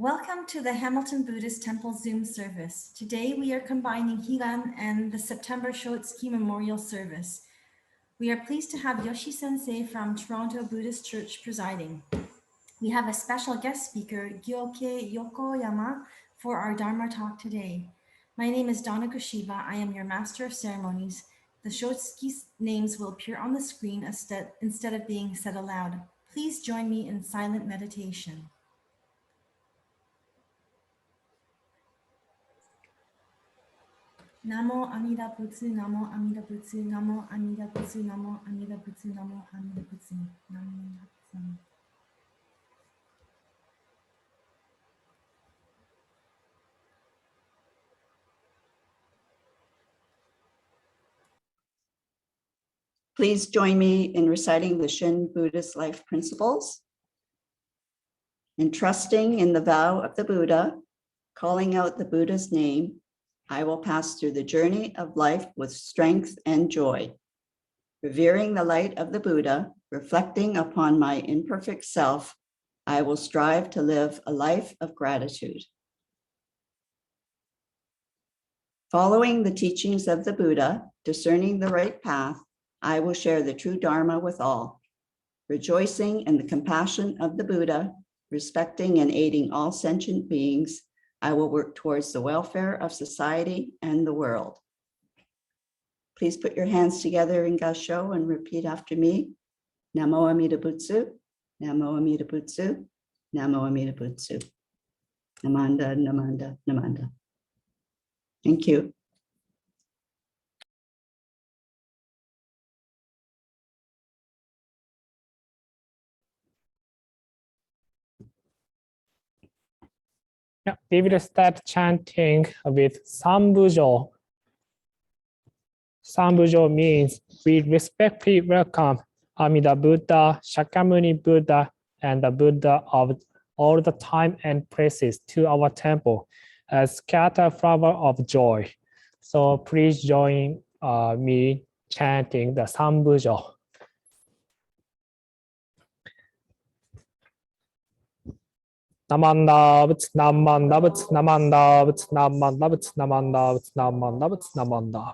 Welcome to the Hamilton Buddhist Temple Zoom service. Today we are combining Higan and the September Shotsuki Memorial Service. We are pleased to have Yoshi Sensei from Toronto Buddhist Church presiding. We have a special guest speaker, Gyoke Yokoyama, for our Dharma talk today. My name is Donna Goshiba. I am your Master of Ceremonies. The Shotsuki names will appear on the screen instead of being said aloud. Please join me in silent meditation. Namo Amida Butsu, Namo Amida Butsu, Namo Amida Butsu, Namo Amida Butsu, Namo Amida Butsu, Namo Amida Butsu. Please join me in reciting the Shin Buddhist life principles. In trusting in the vow of the Buddha, calling out the Buddha's name, I will pass through the journey of life with strength and joy. Revering the light of the Buddha, reflecting upon my imperfect self, I will strive to live a life of gratitude. Following the teachings of the Buddha, discerning the right path, I will share the true Dharma with all. Rejoicing in the compassion of the Buddha, respecting and aiding all sentient beings, I will work towards the welfare of society and the world. Please put your hands together in Gassho and repeat after me. Namo Amida Butsu, Namo Amida Butsu, Namo Amida Butsu. Namanda, Namanda, Namanda. Thank you. Yeah, we will start chanting with Sambujo. Sambujo means we respectfully welcome Amida Buddha, Shakyamuni Buddha, and the Buddha of all the time and places to our temple as scatter flower of joy. So please join me chanting the Sambujo. Namanda, Namanda, Namanda, Namanda, Namanda, Namanda, Namanda.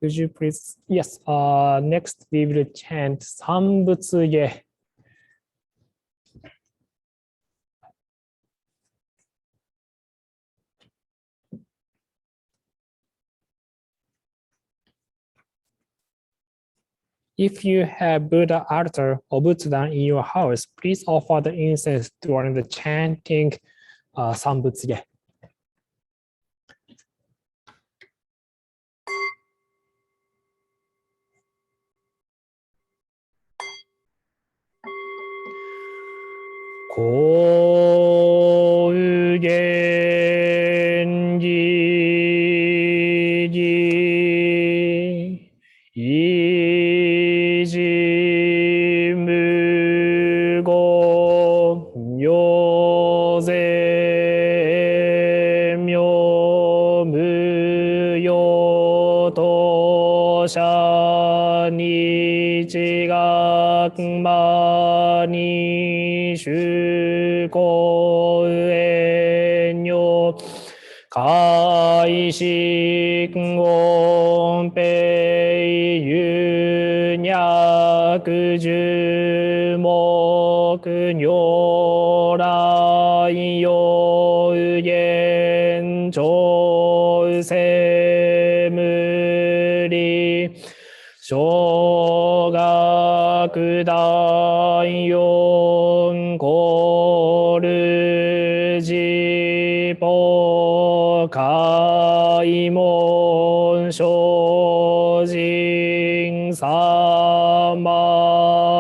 Could you please? Yes. Next, we will chant 三仏芸. If you have Buddha altar or Buddha in your house, please offer the incense during the chanting 三仏芸. Ko genji iji mugo nyoze myo muyo to sha nichi gakma ni shu ko en yo kai shik on pei yu nyaku ju moku nyo rai yo yen chou se mu ri shogaku dai yon koru ji po kai mon shojin sama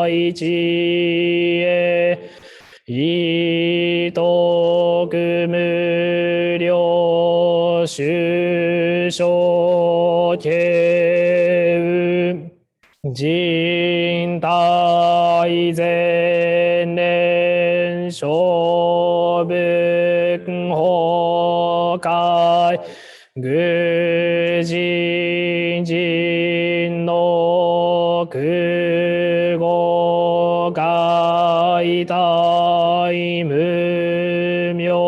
ichi e itoku muryo shusho keu jin tai zen nen shobun hokai gu jin jin no kugo gai dai mu myo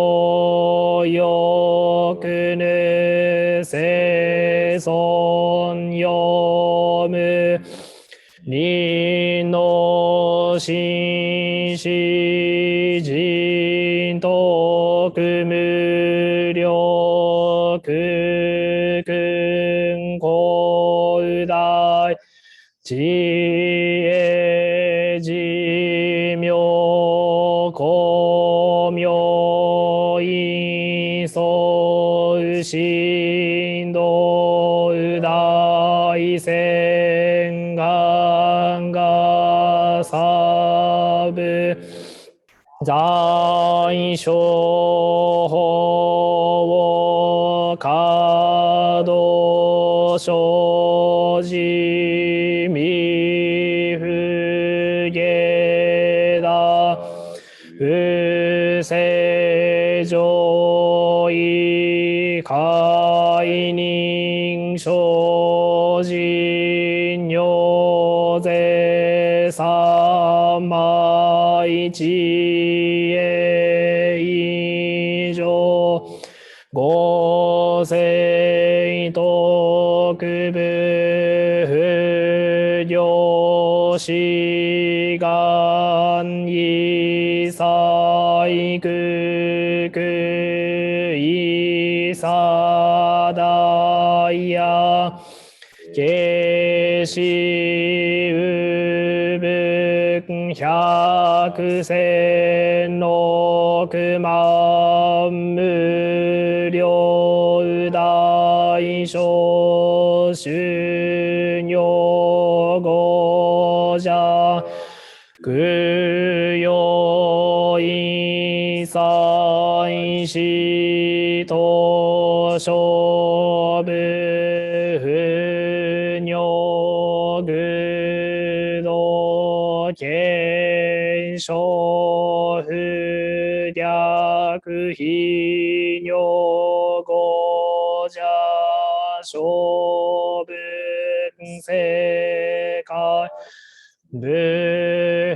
yoku nu se son yomu 臨の心死人徳無力君広大知恵寿命光明因相心道大戦願がサブ在所法稼働生じ未不下だ不正常位解任生じ尿税三昧知恵以上五世徳部不良志願異彩空異差大や下死無分百千六万無量大小修行語者供養因祭使徒勝負不尿具道検証不略非尿語者勝負世界部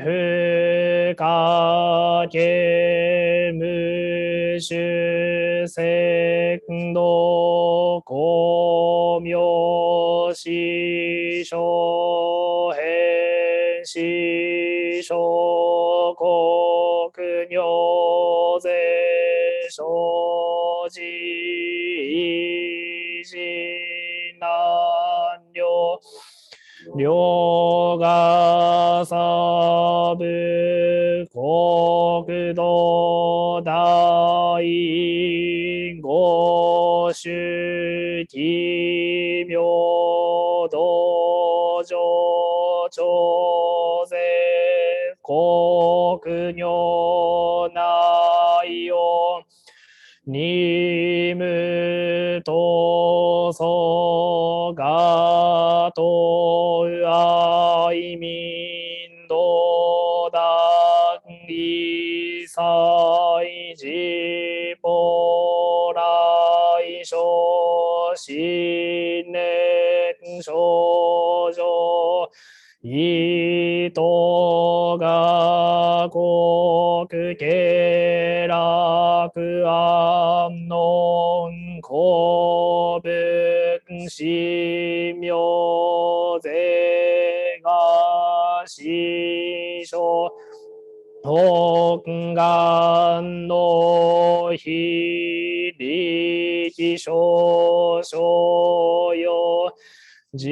不可見無種聖道光明師匠変師匠国尿税生じ維持難量両がサブ国土大五種奇妙道場徴税国尿内容任務闘争がと愛民道断異祭自母来生新年症状意図が国家楽安能公文神妙税が師匠本願の非力少々よ自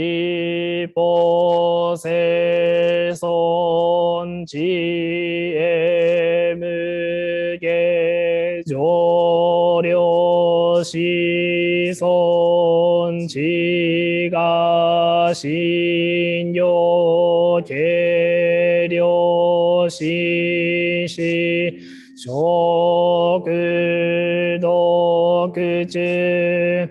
母生存知恵無下上領子孫知が信用軽量心死食毒中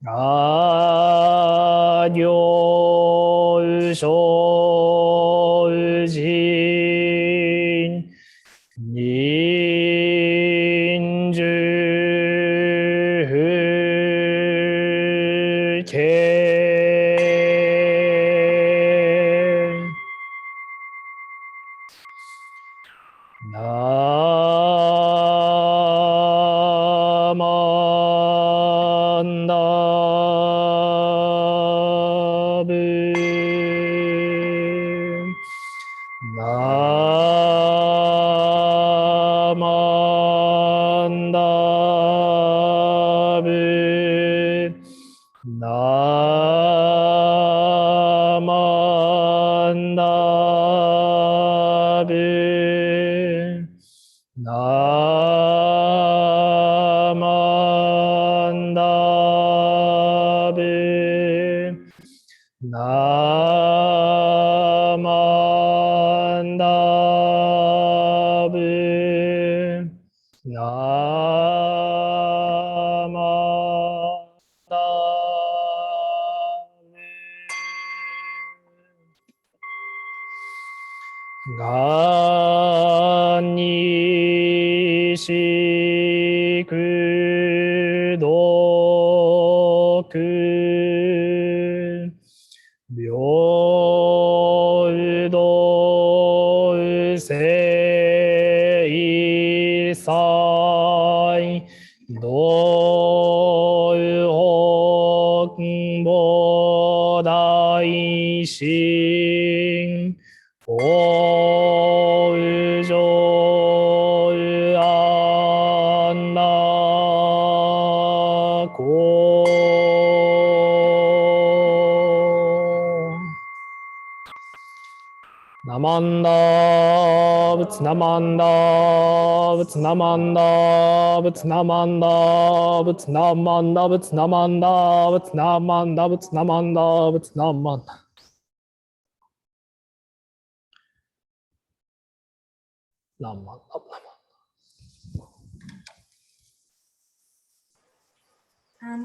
あ行小人人寿敬ナマンダブ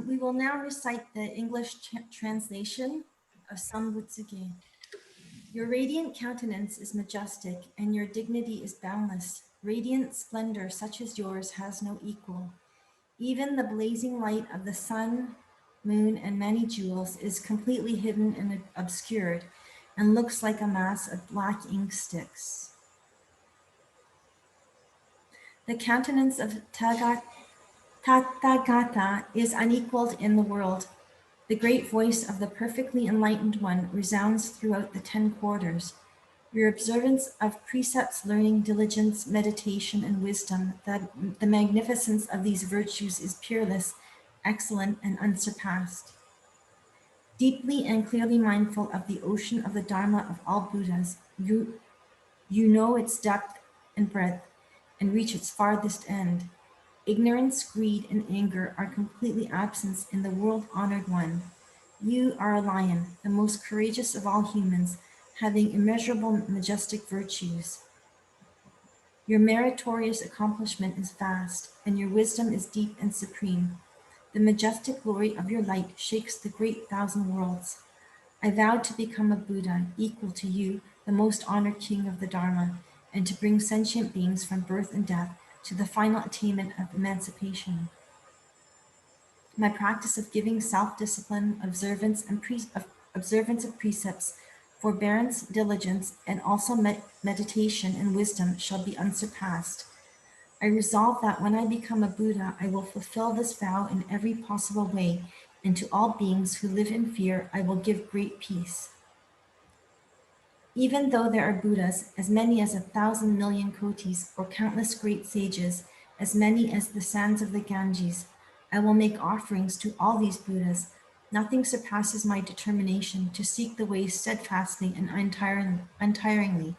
We will now recite the English translation of Sambutsuge. Your radiant countenance is majestic, and your dignity is boundless. Radiant splendor such as yours has no equal. Even the blazing light of the sun, moon, and many jewels is completely hidden and obscured, and looks like a mass of black ink sticks. The countenance of Tathagata is unequaled in the world. The great voice of the perfectly enlightened one resounds throughout the 10 quarters. Your observance of precepts, learning, diligence, meditation, and wisdom, the magnificence of these virtues is peerless, excellent, and unsurpassed. Deeply and clearly mindful of the ocean of the Dharma of all Buddhas, you know its depth and breadth and reach its farthest end. Ignorance, greed, and anger are completely absent in the world-honored one. You are a lion, the most courageous of all humans, having immeasurable majestic virtues. Your meritorious accomplishment is vast, and your wisdom is deep and supreme. The majestic glory of your light shakes the great 1,000 worlds. I vowed to become a Buddha, equal to you, the most honored king of the Dharma, and to bring sentient beings from birth and death to the final attainment of emancipation. My practice of giving self-discipline, observance of precepts, forbearance, diligence, and also meditation and wisdom shall be unsurpassed. I resolve that when I become a Buddha, I will fulfill this vow in every possible way, and to all beings who live in fear, I will give great peace. Even though there are Buddhas, as many as 1,000 million kotis, or countless great sages, as many as the sands of the Ganges, I will make offerings to all these Buddhas. Nothing surpasses my determination to seek the way steadfastly and untiringly.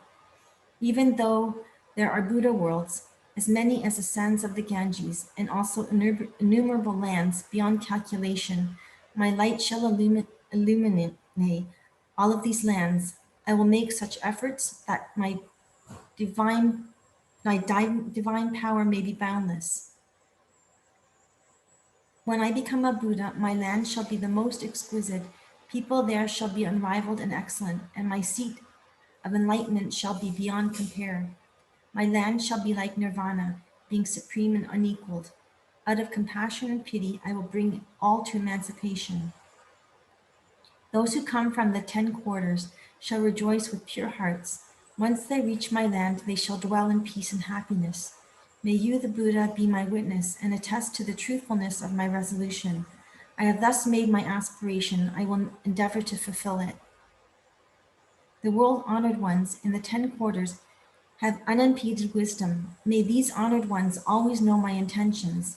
Even though there are Buddha worlds, as many as the sands of the Ganges, and also innumerable lands beyond calculation, my light shall illuminate all of these lands. I will make such efforts that my divine power may be boundless. When I become a Buddha, my land shall be the most exquisite, people there shall be unrivaled and excellent, and my seat of enlightenment shall be beyond compare. My land shall be like nirvana, being supreme and unequaled. Out of compassion and pity, I will bring all to emancipation. Those who come from the 10 quarters shall rejoice with pure hearts. Once they reach my land, they shall dwell in peace and happiness. May you, the Buddha, be my witness and attest to the truthfulness of my resolution. I have thus made my aspiration. I will endeavor to fulfill it. The world-honored ones in the 10 quarters have unimpeded wisdom. May these honored ones always know my intentions.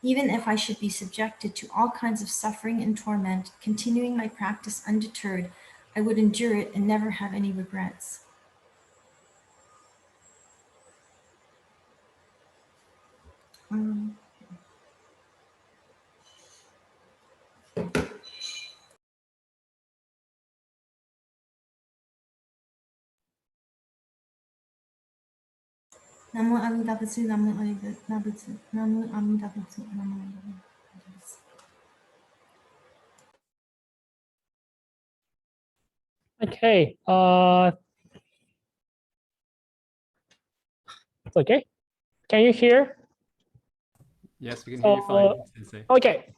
Even if I should be subjected to all kinds of suffering and torment, continuing my practice undeterred, I would endure it and never have any regrets. Namo Amida Butsu, Namo Amida Butsu, Namo Amida Butsu, Namo Amida Butsu. Okay. It's okay. Can you hear? Yes, we can hear you fine, Sensei. Okay.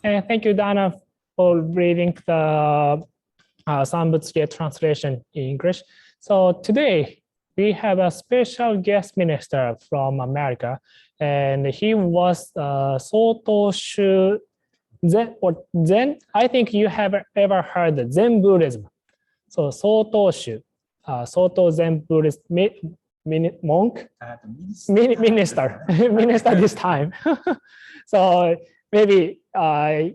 And thank you, Dana, for reading the Sanbutsuke translation in English. So today we have a special guest minister from America, and he was Soto Shu Zen, or Zen. I think you have ever heard of Zen Buddhism. So Soto Shu, Soto Zen Buddhist monk, minister, minister this time. So maybe anyway,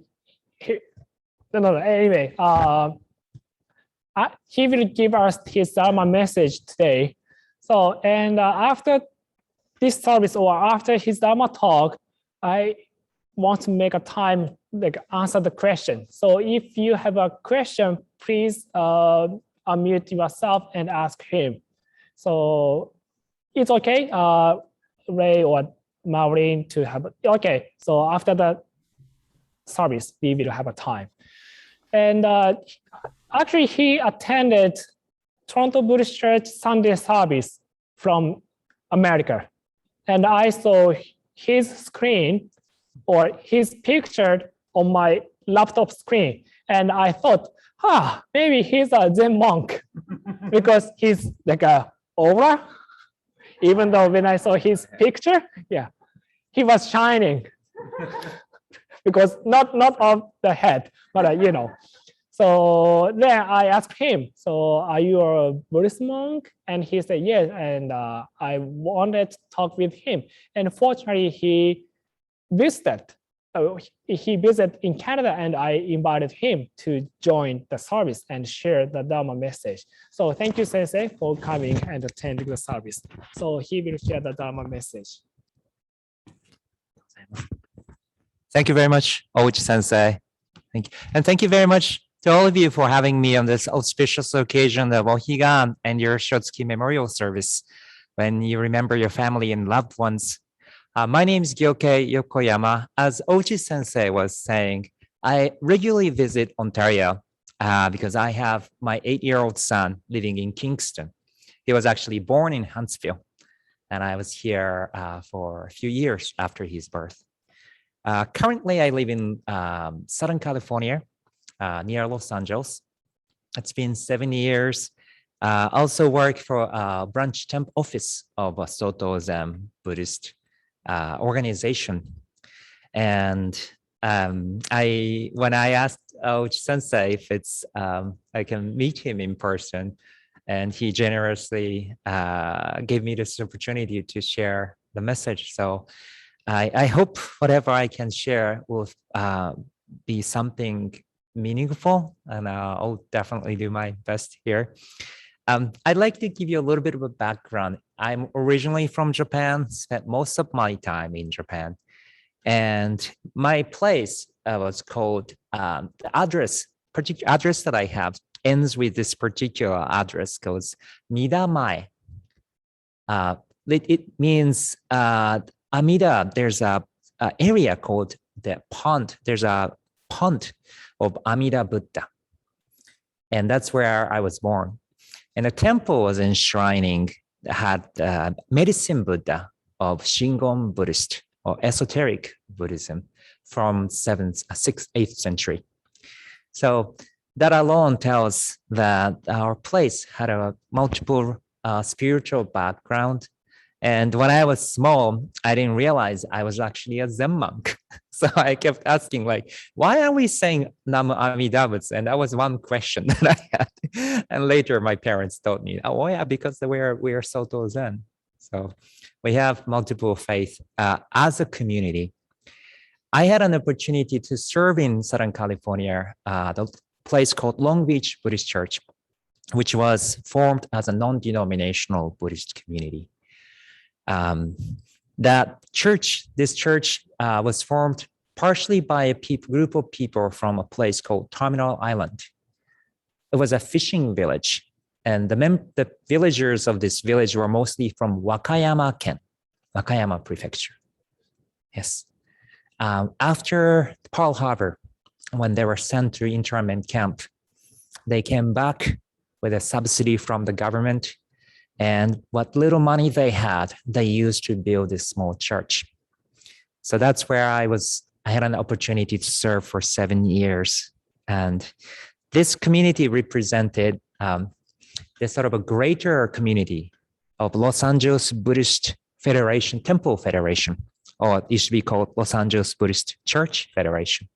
he will give us his Dharma message today. So, and after this service or after his Dharma talk, I want to make a time like answer the question. So if you have a question, please unmute yourself and ask him. So it's okay, Ray or Maureen to have, okay. So after the service, we will have a time. And actually he attended Toronto Buddhist Church Sunday service from America. And I saw his screen or his picture on my laptop screen. And I thought, maybe he's a Zen monk because he's like a aura. Even though when I saw his picture, yeah, he was shining because not of the head, but you know. So then I asked him, so are you a Buddhist monk? And he said, yes. And I wanted to talk with him. And fortunately, he visited in Canada, and I invited him to join the service and share the Dharma message. So thank you, Sensei, for coming and attending the service. So he will share the Dharma message. Thank you very much, Ouchi Sensei. Thank you. And thank you very much to all of you for having me on this auspicious occasion of Ohigan and your Shotsuki Memorial Service when you remember your family and loved ones. My name is Gyoke Yokoyama. As Ouchi Sensei was saying, I regularly visit Ontario because I have my 8-year-old son living in Kingston. He was actually born in Huntsville, and I was here for a few years after his birth. Currently, I live in Southern California, near Los Angeles. It's been 7 years. Also work for a branch temp office of a Soto Zen Buddhist organization. And when I asked Ouchi Sensei if it's I can meet him in person, and he generously gave me this opportunity to share the message. So I hope whatever I can share will be something meaningful, and I'll definitely do my best here. I'd like to give you a little bit of a background. I'm originally from Japan, spent most of my time in Japan. And my place was called, the particular address that I have ends with this particular address, goes Midamae. It means Amida, there's a area called the pond. There's a pond of Amida Buddha. And that's where I was born. And the temple was enshrining, had medicine Buddha of Shingon Buddhist or esoteric Buddhism from 7th, 6th, 8th century. So that alone tells that our place had a multiple spiritual background. And when I was small, I didn't realize I was actually a Zen monk. So I kept asking, like, why are we saying Namo Amida Butsu? And that was one question that I had. And later my parents told me, oh yeah, because we are Soto Zen. So we have multiple faiths as a community. I had an opportunity to serve in Southern California, the place called Long Beach Buddhist Church, which was formed as a non-denominational Buddhist community. This church was formed partially by a group of people from a place called Terminal Island. It was a fishing village, and the villagers of this village were mostly from Wakayama Ken, Wakayama Prefecture. Yes. After Pearl Harbor, when they were sent to internment camp, they came back with a subsidy from the government, and what little money they had, they used to build this small church. So that's where I had an opportunity to serve for 7 years. And this community represented this sort of a greater community of Los Angeles Buddhist Federation, Temple Federation, or it used to be called Los Angeles Buddhist Church Federation.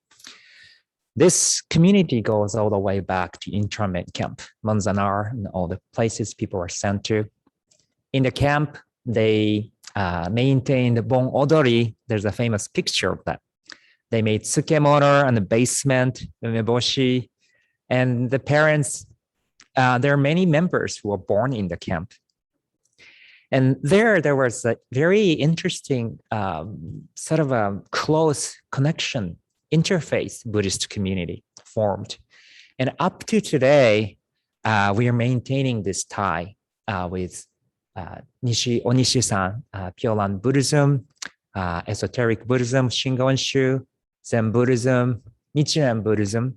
This community goes all the way back to internment camp, Manzanar, and all the places people were sent to. In the camp, they maintained Bon Odori. There's a famous picture of that. They made tsukemono and the basement, umeboshi, and the parents, there are many members who were born in the camp. And there was a very interesting sort of a close connection, interfaith Buddhist community formed. And up to today, we are maintaining this tie with Onishi-san, Pure Land Buddhism, Esoteric Buddhism, Shingon-shu, Zen Buddhism, Nichiren Buddhism.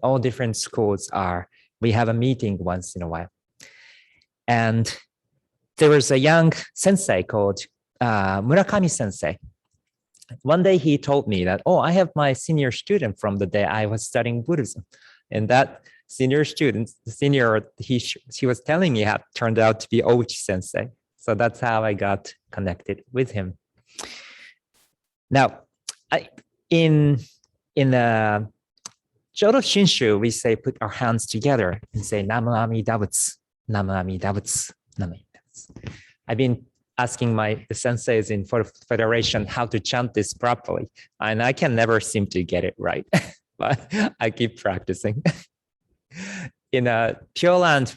All different schools we have a meeting once in a while. And there was a young sensei called Murakami sensei. One day he told me that, oh, I have my senior student from the day I was studying Buddhism. And that senior student, he was telling me had turned out to be Ouchi sensei. So that's how I got connected with him. Now, in the Jodo Shinshu, we say, put our hands together and say, Namu Amida Butsu, Namu Amida Butsu, Namu Amida Butsu. I've been asking the senseis in Federation how to chant this properly, and I can never seem to get it right, but I keep practicing. In Pure Land,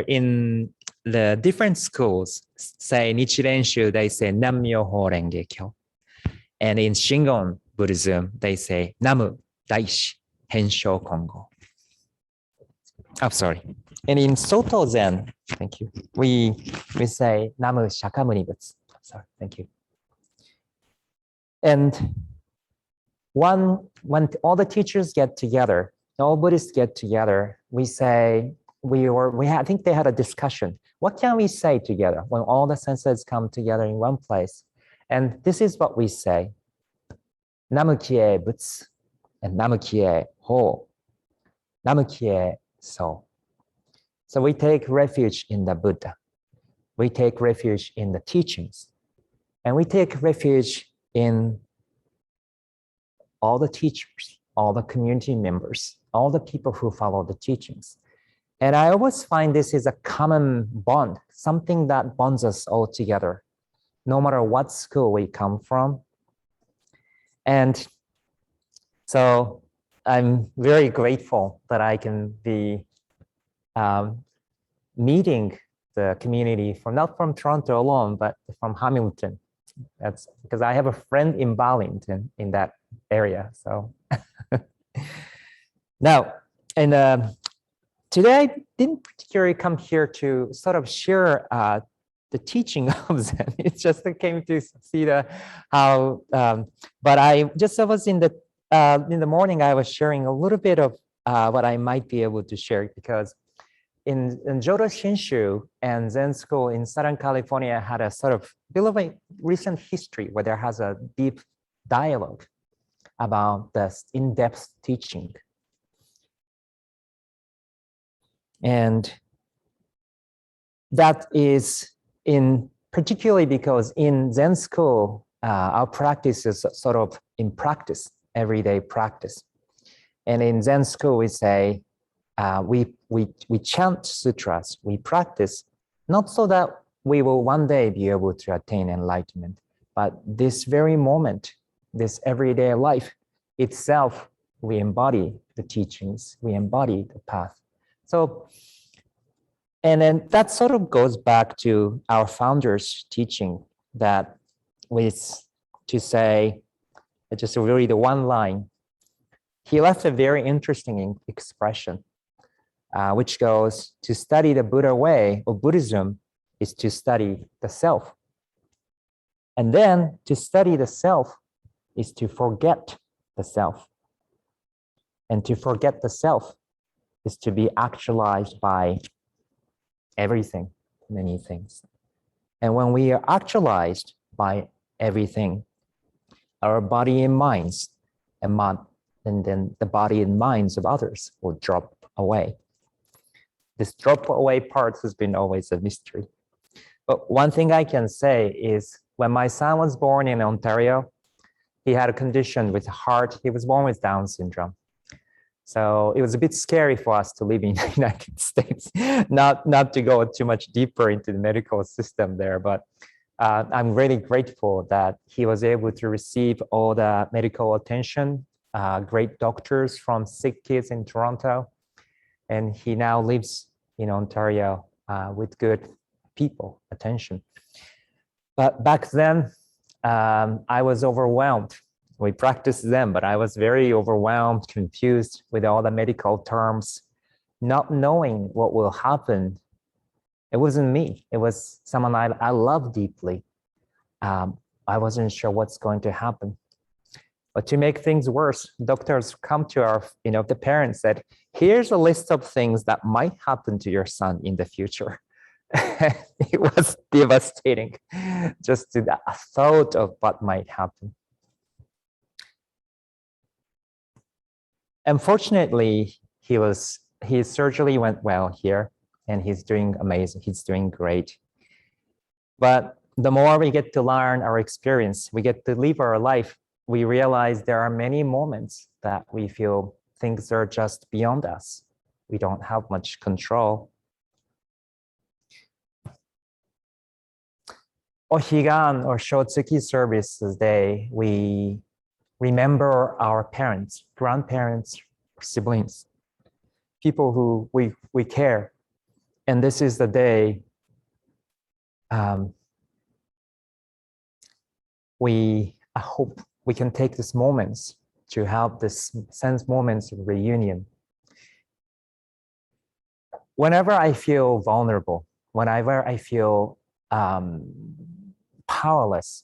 in the different schools, say Nichiren-shu, they say Nam-myoho Renge-kyo. And in Shingon Buddhism, they say Namu Daishi Hensho Kongo. I'm sorry. And in Soto Zen, thank you, we say Namu Shakyamuni Butsu. Sorry, thank you. And when all the teachers get together, all Buddhists get together, we say, I think they had a discussion. What can we say together when all the senseis come together in one place? And this is what we say. Namu kie butsu and Namu kie ho. Namu kie so. So we take refuge in the Buddha. We take refuge in the teachings. And we take refuge in all the teachers, all the community members, all the people who follow the teachings. And I always find this is a common bond, something that bonds us all together, no matter what school we come from. And so I'm very grateful that I can be meeting the community not from Toronto alone, but from Hamilton. That's because I have a friend in Burlington in that area. So now, and today I didn't particularly come here to sort of share the teaching of Zen. It's just I came to see how. But I was in the morning. I was sharing a little bit of what I might be able to share, because in Jodo Shinshu and Zen school in Southern California had a sort of bit of a recent history where there has a deep dialogue about this in-depth teaching. And that is particularly because in Zen school, our practice is sort of in practice, everyday practice. And in Zen school, we say, we chant sutras, we practice, not so that we will one day be able to attain enlightenment, but this very moment, this everyday life itself, we embody the teachings, we embody the path. So, and then that sort of goes back to our founder's teaching that was to say, just really the one line, he left a very interesting expression, which goes, to study the Buddha way or Buddhism is to study the self. And then to study the self is to forget the self. And to forget the self is to be actualized by everything, many things. And when we are actualized by everything, our body and minds, and then the body and minds of others will drop away. This drop away part has been always a mystery. But one thing I can say is when my son was born in Ontario, he had a condition with heart. He was born with Down syndrome. So it was a bit scary for us to live in the United States, not to go too much deeper into the medical system there, but I'm really grateful that he was able to receive all the medical attention, great doctors from sick kids in Toronto, and he now lives in Ontario with good people, attention. But back then, I was overwhelmed. We practiced them, but I was very overwhelmed, confused with all the medical terms, not knowing what will happen. It wasn't me. It was someone I love deeply. I wasn't sure what's going to happen. But to make things worse, doctors come to our, the parents said, here's a list of things that might happen to your son in the future. It was devastating, just to the thought of what might happen. Unfortunately, his surgery went well here, and he's doing amazing. He's doing great. But the more we get to learn our experience, we get to live our life, we realize there are many moments that we feel things are just beyond us. We don't have much control. Ohigan or Shotsuki services day, we remember our parents, grandparents, siblings, people who we care. And this is the day I hope we can take these moments to have this sense moments of reunion. Whenever I feel vulnerable, whenever I feel powerless,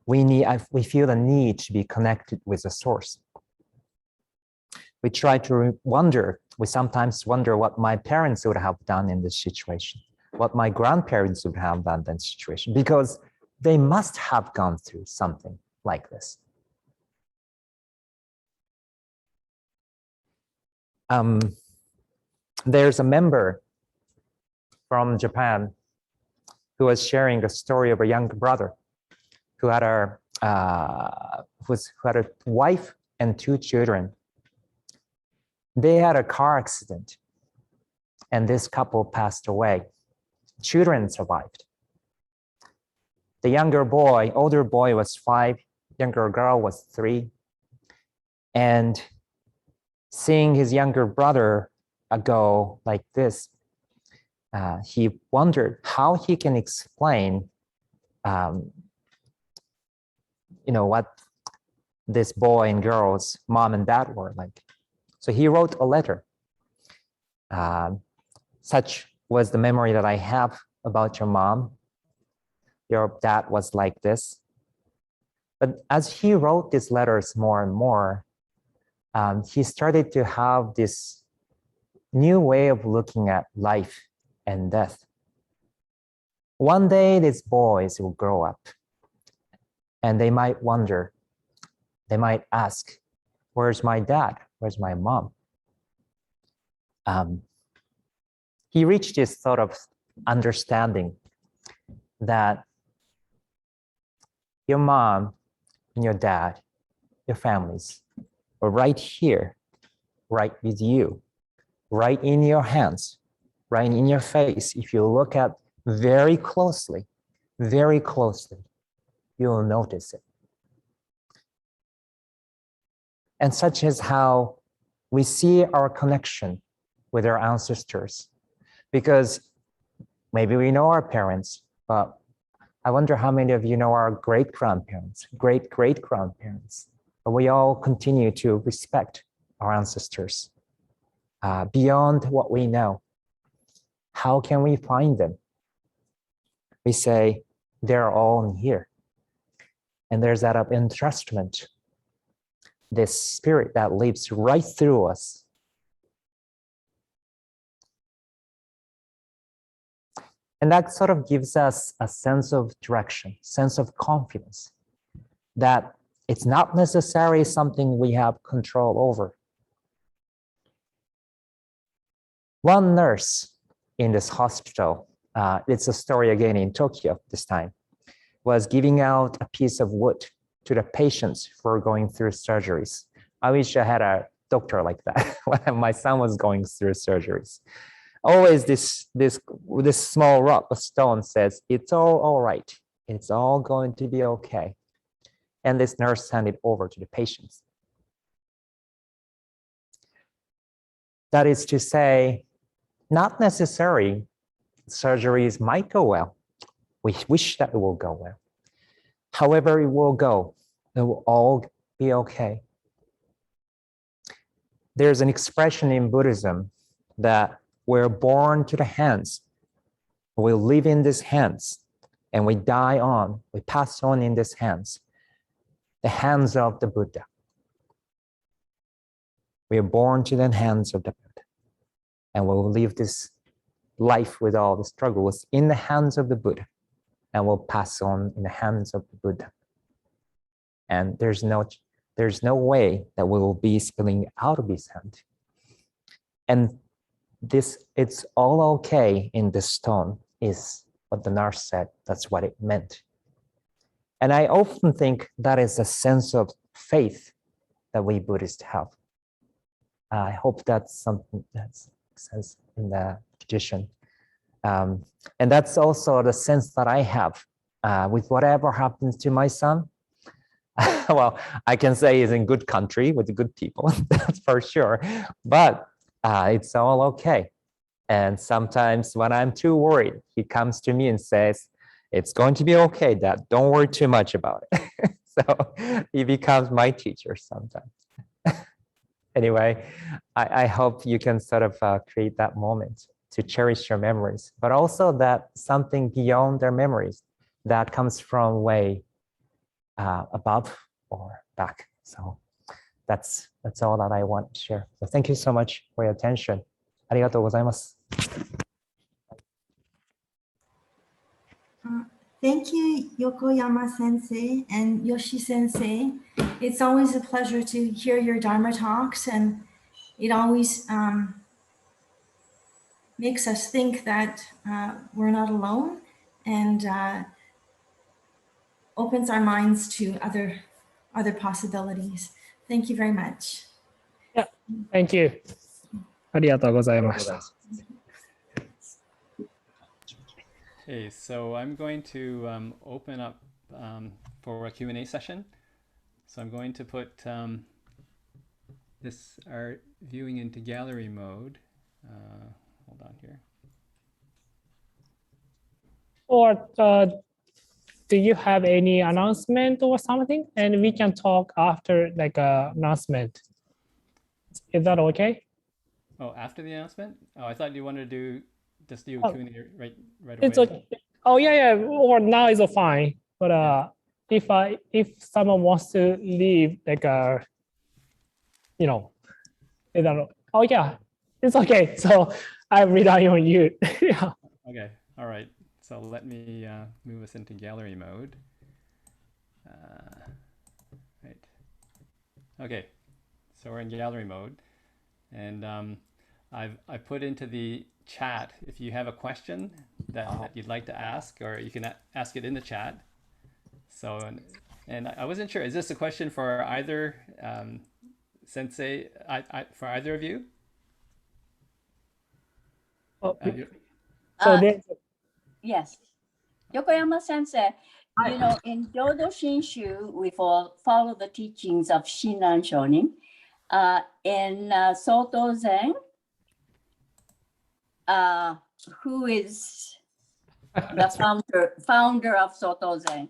we feel the need to be connected with the source. We try to wonder, we sometimes wonder what my parents would have done in this situation, what my grandparents would have done in this situation, because they must have gone through something like this. There's a member from Japan who was sharing a story of a young brother who had a wife and 2 children. They had a car accident, and this couple passed away. Children survived. The older boy was 5, younger girl was 3. And seeing his younger brother go like this, he wondered how he can explain what this boy and girl's mom and dad were like. So he wrote a letter. Such was the memory that I have about your mom. Your dad was like this. But as he wrote these letters more and more, he started to have this new way of looking at life and death. One day, these boys will grow up, and they might wonder, they might ask, where's my dad? Where's my mom? He reached this sort of understanding that your mom and your dad, your families, are right here, right with you, right in your hands, right in your face. If you look at very closely, you'll notice it. and such as how we see our connection with our ancestors. Because maybe we know our parents, but I wonder how many of you know our great-grandparents, great-great-grandparents. But we all continue to respect our ancestors beyond what we know. How can we find them? We say, they're all in here. And there's that of entrustment, this spirit that lives right through us. And that sort of gives us a sense of direction, sense of confidence, that it's not necessarily something we have control over. One nurse in this hospital, it's a story again in Tokyo this time, was giving out a piece of wood to the patients for going through surgeries. I wish I had a doctor like that when my son was going through surgeries. Always this small rock, a stone says, it's all right. It's all going to be okay. And this nurse handed it over to the patients. That is to say, not necessarily surgeries might go well. We wish that it will go well. However it will go, it will all be okay. There's an expression in Buddhism that we're born to the hands. We live in these hands and we die on, we pass on in these hands, the hands of the Buddha. We are born to the hands of the Buddha and we will live this life with all the struggles in the hands of the Buddha and will pass on in the hands of the Buddha. And there's no way that we will be spilling out of his hand. And it's all okay in the stone is what the nurse said. That's what it meant. And I often think that is a sense of faith that we Buddhists have. I hope that's something that says in the tradition. And that's also the sense that I have with whatever happens to my son. Well, I can say he's in good country with good people, that's for sure. But it's all okay. And sometimes when I'm too worried, he comes to me and says, it's going to be okay, Dad. Don't worry too much about it. So he becomes my teacher sometimes. Anyway, I hope you can sort of create that moment to cherish your memories, but also that something beyond their memories that comes from way above or back. So that's all that I want to share. So thank you so much for your attention. ありがとうございます。Thank you, Yokoyama Sensei and Yoshi Sensei. It's always a pleasure to hear your Dharma talks, and it always makes us think that we're not alone, and opens our minds to other possibilities. Thank you very much. Yeah, thank you. ありがとうございました。 Okay, so I'm going to open up for a Q&A session. So I'm going to put our viewing into gallery mode. Hold on here. Or do you have any announcement or something? And we can talk after like announcement. Is that okay? Oh, after the announcement? Oh, I thought you wanted to just do Oh, Q&A right away. It's okay. Oh yeah. Or now is fine. But if someone wants to leave like you know, is that, oh yeah, it's okay. So I rely on you. Yeah. Okay. All right. So let me move us into gallery mode. Right. Okay. So we're in gallery mode, and I put into the chat if you have a question that you'd like to ask, or you can ask it in the chat. So, and I wasn't sure, is this a question for either Sensei, for either of you? Oh, Uh, there's Yes. Yokoyama Sensei, you know, in Dodo Shinshu, we follow the teachings of Shinran Shonin. in Soto Zen, who is the founder of Soto Zen?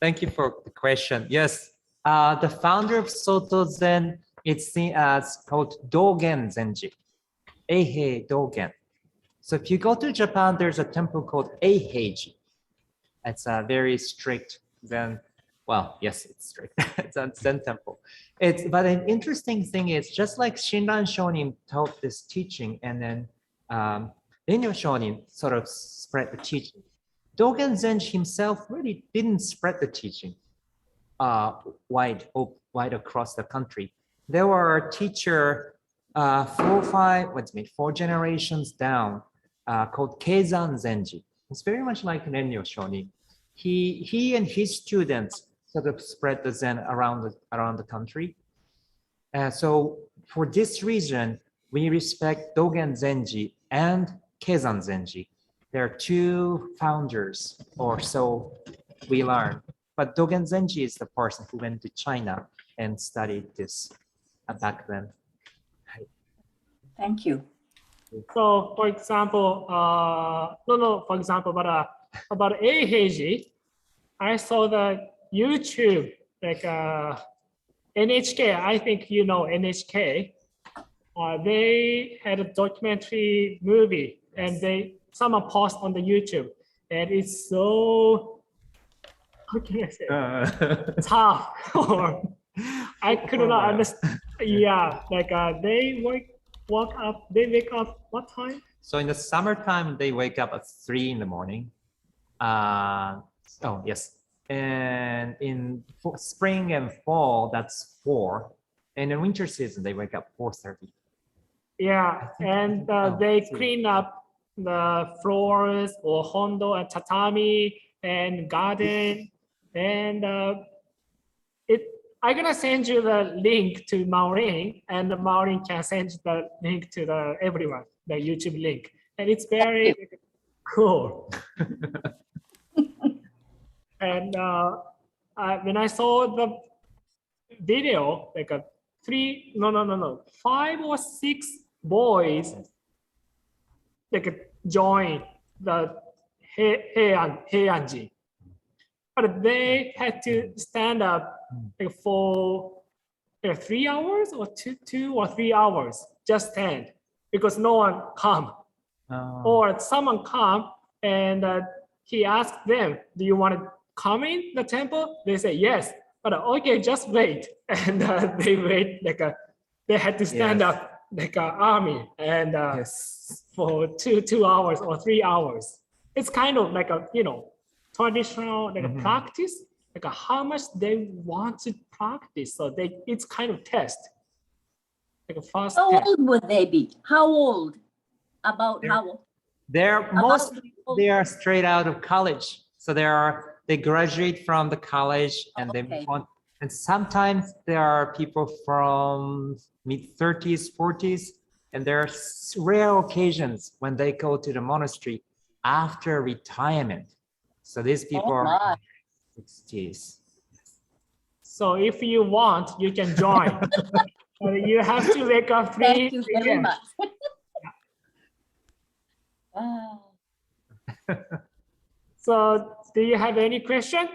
Thank you for the question. Yes, the founder of Soto Zen, it's seen as called Dogen Zenji, Eihei Dogen. So if you go to Japan, there's a temple called Eiheiji. It's a very strict Zen. Well, yes, it's strict. It's a Zen temple. But an interesting thing is just like Shinran Shonin taught this teaching, and then Rennyo Shonin sort of spread the teaching. Dogen Zenji himself really didn't spread the teaching wide across the country. There were a teacher 4 generations down called Keizan Zenji. It's very much like Rennyo Shonin. He and his students sort of spread the Zen around the country. So for this reason, we respect Dogen Zenji and Keizan Zenji. There are 2 founders, or so we learn. But Dogen Zenji is the person who went to China and studied this back then. Thank you. So, for example, about Eiheiji, I saw the YouTube, like NHK, I think you know NHK. They had a documentary movie, and someone post on the YouTube, and it's so, how can I say, tough, or I could not understand. Yeah, like they wake up what time? So in the summertime, they wake up at 3 in the morning. Oh, yes. And in spring and fall, that's 4. And in winter season, they wake up 4:30. Yeah, and they clean up the floors or hondo and tatami and garden. And I'm gonna send you the link to Maureen, and Maureen can send the link to everyone, the YouTube link. And it's very cool. And when I saw the video, like 5 or 6 boys like join the Heianji. But they had to stand up like, for 3 hours or 2 or 3 hours, just stand, because no one come. Or someone come and he asked them, do you want to come in the temple? They say yes, but okay, just wait. And they wait, like they had to stand up like an army, and for 2 hours or 3 hours. It's kind of like a traditional like a practice, like how much they want to practice. So it's kind of test, like a fast How test. old would they be? How old? About how old? They are straight out of college. So they graduate from the college and they move on. And sometimes there are people from mid-30s, 40s, and there are rare occasions when they go to the monastery after retirement. So these people are 60s. So if you want, you can join. You have to wake up 3 Thank you very a.m. much. Wow. So do you have any question?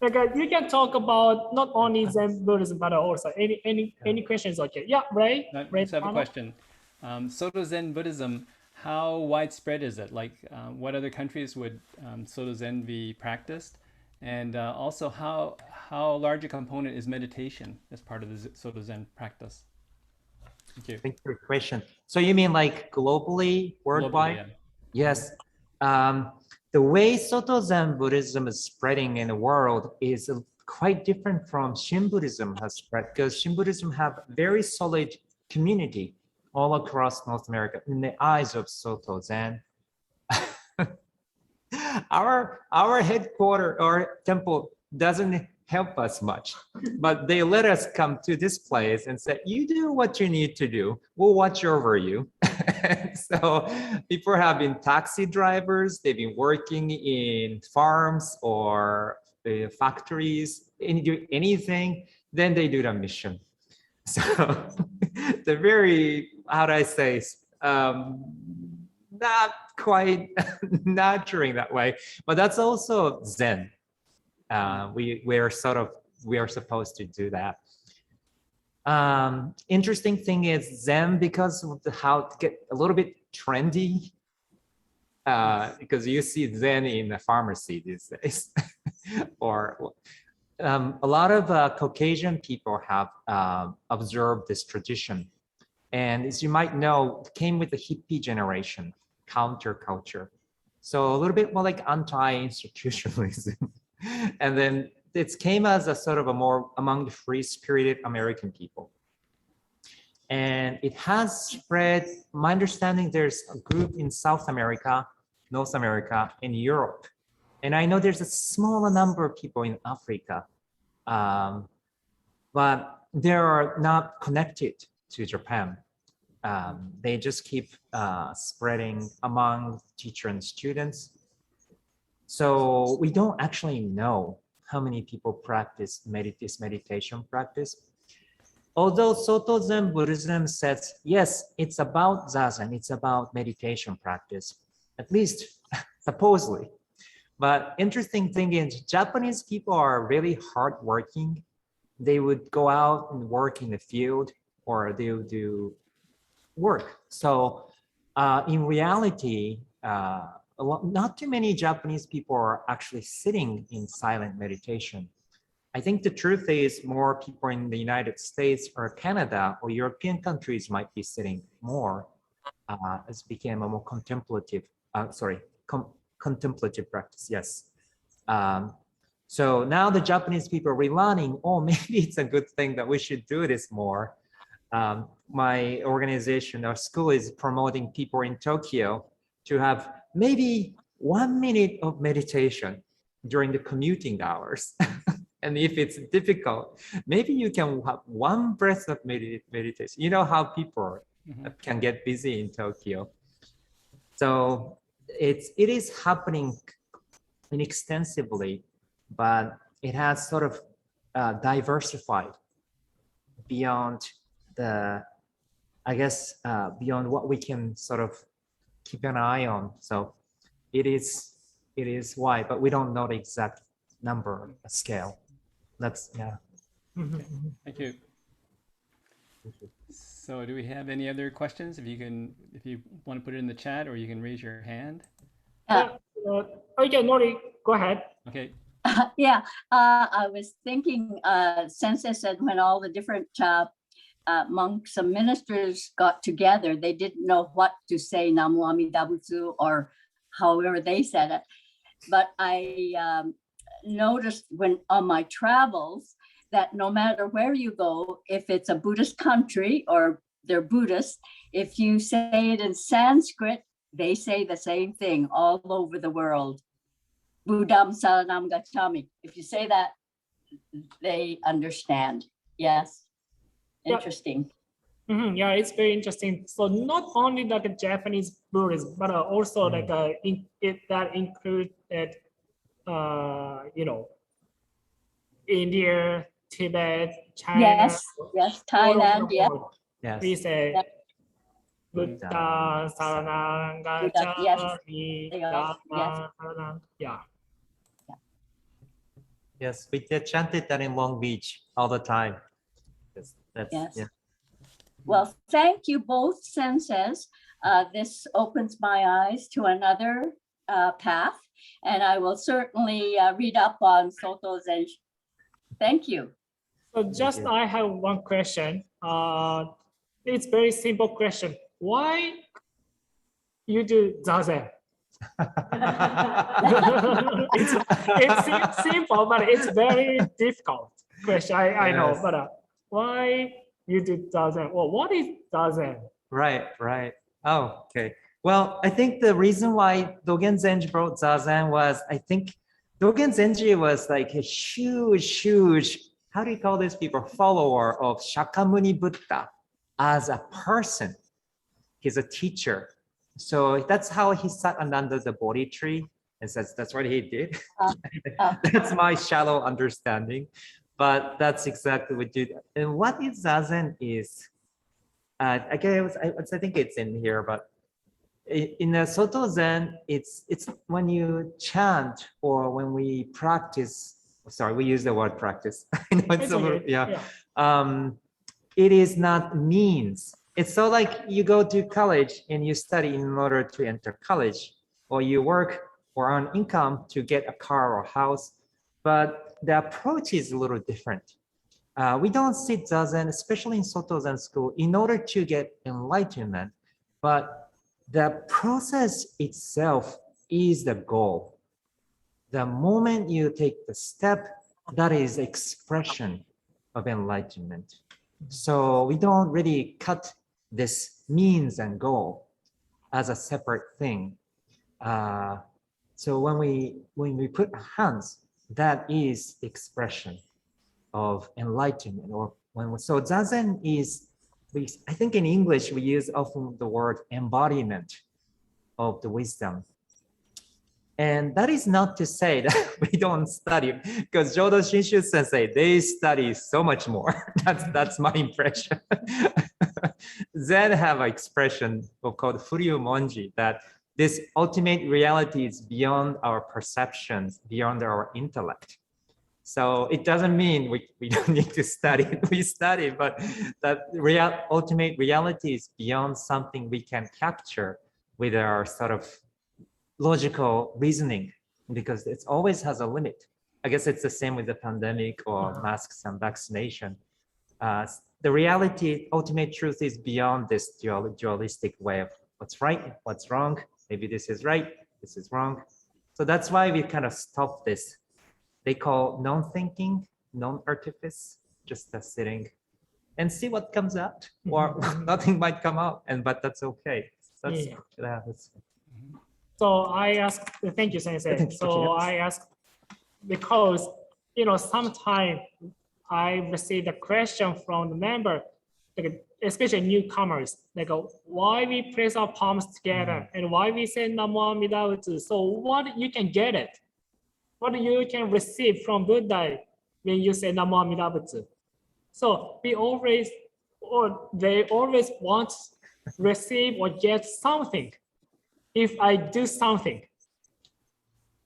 Like you can talk about not only Zen Buddhism, but also any questions. Okay. Yeah, Ray. I Ray, just have a question. Soto Zen Buddhism, how widespread is it? Like, what other countries would Soto Zen be practiced? And also, how large a component is meditation as part of the Soto Zen practice? Thank you. Thank you for your question. So you mean like globally, worldwide? Globally, Yes. The way Soto Zen Buddhism is spreading in the world is quite different from Shin Buddhism has spread, because Shin Buddhism have very solid community all across North America in the eyes of Soto Zen. Our headquarters or temple doesn't help us much, but they let us come to this place and say, you do what you need to do, we'll watch over you. So people have been taxi drivers, they've been working in farms or factories, do anything, then they do the mission. So they're very, how do I say, not quite nurturing that way, but that's also Zen. We are supposed to do that. Interesting thing is Zen, because of how to get a little bit trendy, because you see Zen in the pharmacy these days, or a lot of Caucasian people have observed this tradition. And as you might know, it came with the hippie generation, counterculture. So a little bit more like anti-institutionalism. And then it came as a sort of a more among the free-spirited American people. And it has spread, my understanding, there's a group in South America, North America, and Europe. And I know there's a smaller number of people in Africa, but they are not connected to Japan. They just keep spreading among teacher and students. So we don't actually know how many people practice this meditation practice. Although Soto Zen Buddhism says, yes, it's about Zazen, it's about meditation practice, at least supposedly. But interesting thing is Japanese people are really hardworking. They would go out and work in the field, or they would do work. So in reality, not too many Japanese people are actually sitting in silent meditation. I think the truth is more people in the United States or Canada or European countries might be sitting more. It's became a more contemplative, contemplative practice, yes. So now the Japanese people are relearning, oh, maybe it's a good thing that we should do this more. My organization, our school, is promoting people in Tokyo to have maybe 1 minute of meditation during the commuting hours. And if it's difficult, maybe you can have one breath of meditation. You know how people can get busy in Tokyo. So it is happening inextensively, but it has sort of diversified beyond the, I guess, beyond what we can sort of keep an eye on. So it is wide, but we don't know the exact number, scale. That's, yeah. Okay. Thank you. So do we have any other questions? If you want to put it in the chat, or you can raise your hand. Okay, Nori, go ahead. Okay. Yeah, I was thinking, Sensei said when all the different monks and ministers got together, they didn't know what to say, Namu Amida Butsu, or however they said it. But I noticed when on my travels that no matter where you go, if it's a Buddhist country or they're Buddhist, if you say it in Sanskrit, they say the same thing all over the world. Buddham Saranam Gacchami. If you say that, they understand. Yes. Interesting. Yeah, it's very interesting. So not only like a Japanese Buddhism, but also like that included, you know, India, Tibet, China. Yes, Thailand. Yeah. Yes. We say Buddha Saranam Gacchami, Dhamma Saranam. Yeah. Yes, we get chanted that in Long Beach all the time. Yes. Yeah. Well, thank you both, senseis. This opens my eyes to another path, and I will certainly read up on Soto Zen. Thank you. So just I have one question. It's very simple question. Why you do Zazen? it's simple, but it's very difficult question. I know, but why you do Zazen? Well, what is Zazen? Right. Oh, okay. Well, I think the reason why Dogen Zenji brought Zazen was, I think Dogen Zenji was like a huge, how do you call these people, follower of Shakyamuni Buddha as a person. He's a teacher. So that's how he sat under the Bodhi tree. and says that's what he did. uh. That's my shallow understanding, but that's exactly what you. And what is zazen is, I think it's in here, but in the Soto Zen, it's when you chant or when we practice. Sorry, we use the word practice. I know it's a little, yeah. It is not means. It's so like you go to college and you study in order to enter college, or you work or earn income to get a car or house, but the approach is a little different. We don't sit zazen, especially in Soto Zen school, in order to get enlightenment, but the process itself is the goal. The moment you take the step, that is expression of enlightenment. So we don't really cut this means and goal as a separate thing. So when we put hands, that is expression of enlightenment. Or so zazen is, I think in English we use often the word embodiment of the wisdom. And that is not to say that we don't study, because Jodo Shinshu Sensei, they study so much more. That's my impression. Zen have an expression called Furyu Monji, that this ultimate reality is beyond our perceptions, beyond our intellect. So it doesn't mean we don't need to study. We study, but that ultimate reality is beyond something we can capture with our sort of logical reasoning, because it always has a limit. I guess it's the same with the pandemic or masks and vaccination. The reality, ultimate truth is beyond this dualistic way of what's right, what's wrong. Maybe this is right, this is wrong. So that's why we kind of stop this. They call non-thinking, non-artifice, just sitting and see what comes out, or nothing might come out, but that's okay. That's, So I asked, thank you, Sensei. So I asked, because, sometimes I receive a question from the member, like, especially newcomers, like why we place our palms together and why we say Namo Amida Butsu. So what you can get it, what you can receive from Buddha when you say Namo Amida Butsu. So they always want to receive or get something if I do something.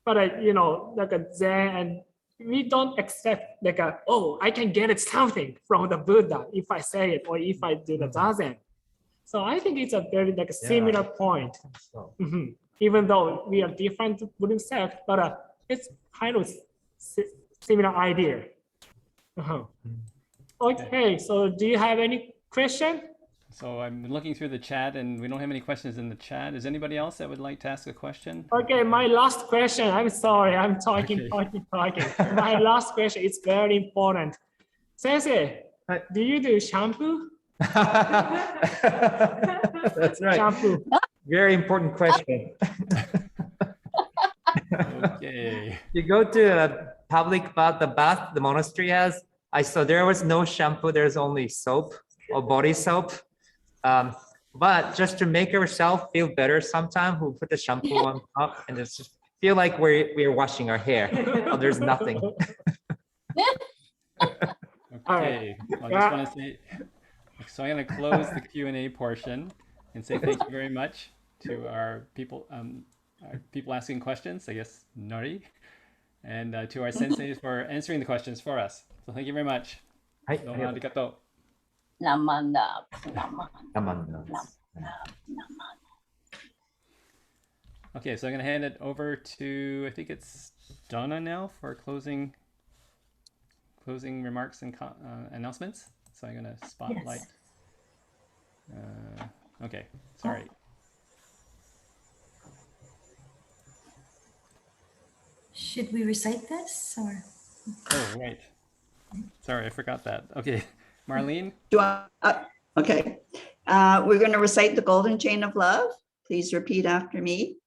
But like a Zen, and we don't accept like I can get it something from the Buddha if I say it or if I do the Zazen. So I think it's a very similar point. Even though we are different Buddhist sect, but it's kind of similar idea. Okay, so do you have any question? So I'm looking through the chat and we don't have any questions in the chat. Is anybody else that would like to ask a question? Okay, my last question. I'm sorry, I'm talking. My last question is very important. Sensei, do you do shampoo? That's right. Shampoo. Very important question. Okay. You go to a public bath, the monastery has. I saw there was no shampoo. There's only soap or body soap. But just to make yourself feel better, sometimes we'll put the shampoo on top and just feel like we're washing our hair. Oh, there's nothing. Okay. I just want to say, so I'm going to close the Q&A portion and say thank you very much to our people asking questions, I guess Nori, and to our senseis for answering the questions for us. So thank you very much. Domo arigatou. Okay, so I'm going to hand it over to, I think it's Donna now for closing remarks and announcements. So I'm going to spotlight. Yes. Okay, sorry. Should we recite this or? Oh, right. Sorry, I forgot that. Okay, Marlene. Okay. We're going to recite the golden chain of love. Please repeat after me.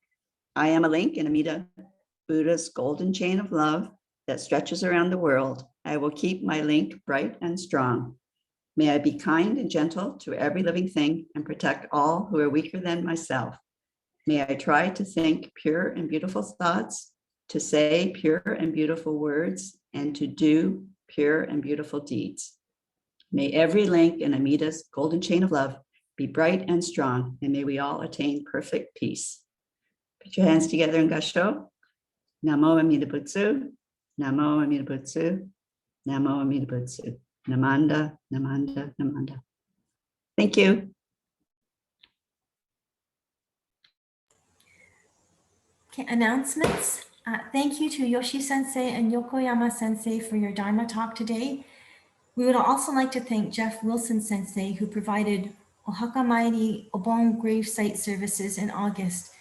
I am a link in Amida Buddha's golden chain of love that stretches around the world. I will keep my link bright and strong. May I be kind and gentle to every living thing and protect all who are weaker than myself. May I try to think pure and beautiful thoughts, to say pure and beautiful words, and to do pure and beautiful deeds. May every link in Amida's golden chain of love be bright and strong, and may we all attain perfect peace. Put your hands together in Gasho. Namo Amida Butsu, Namo Amida Butsu, Namo Amida Butsu. Namanda, Namanda, Namanda. Thank you. Okay, announcements. Thank you to Yoshi Sensei and Yokoyama Sensei for your Dharma talk today. We would also like to thank Jeff Wilson Sensei, who provided Ohaka Mairi Obon grave site services in August.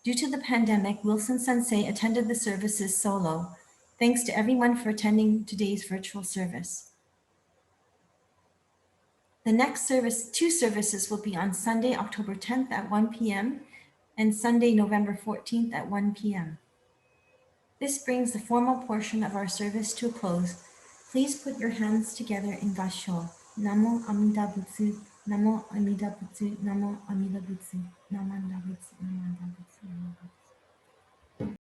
Due to the pandemic, Wilson Sensei attended the services solo. Thanks to everyone for attending today's virtual service. The next two services will be on Sunday, October 10th at 1 p.m. and Sunday, November 14th at 1 p.m. This brings the formal portion of our service to a close. Please put your hands together in Gasho. Namo Amida Butsu, Namo Amida Butsu, Namo Amida Butsu, Namanda Butsu, Namanda Butsu, Namanda Butsu.